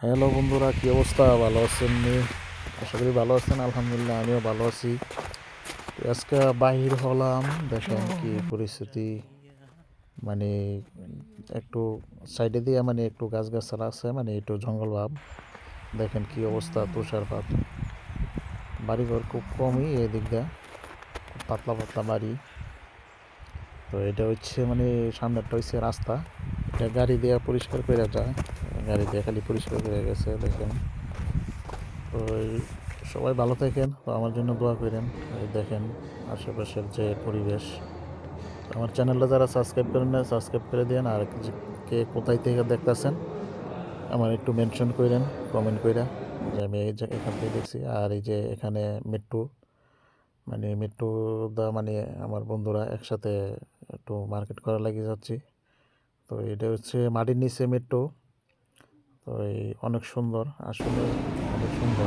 Hello বন্ধুরা, কি অবস্থা? ভালো আছেন নি? আশা করি ভালো আছেন। আলহামদুলিল্লাহ, আমিও ভালো আছি। তো আজকে বাহির হলাম, দেখেন কি পরিস্থিতি। মানে একটু সাইডে দিয়ে একটু গাছগাছালা আছে, একটু জঙ্গল ভাব। দেখেন কি অবস্থা, তুষারপাত। বাড়িঘর খুব কমই এদিক দিয়ে, খুব পাতলা পাতলা বাড়ি। তো এটা হচ্ছে সামনেরটা হচ্ছে রাস্তা। এটা গাড়ি দিয়ে পরিষ্কার করে যায়, গাড়ি দিয়ে খালি পরিষ্কার করে গেছে, দেখেন। তো সবাই ভালো থাকেন, তো আমার জন্য দোয়া করেন। এই দেখেন আশেপাশের যে পরিবেশ। তো আমার চ্যানেলটা যারা সাবস্ক্রাইব করেন না, সাবস্ক্রাইব করে দেন। আর কে কোথায় থেকে দেখতেছেন আমার একটু মেনশন করেন, কমেন্ট কইরা, যে আমি এই যে এখান থেকে দেখছি। আর এই যে এখানে মেট্রো, মেট্রো দা আমার বন্ধুরা একসাথে একটু মার্কেট করা লাগিয়ে যাচ্ছি। তো এটা হচ্ছে মাটির নিচে মেট্রো। তো এই অনেক সুন্দর, আসলে অনেক সুন্দর।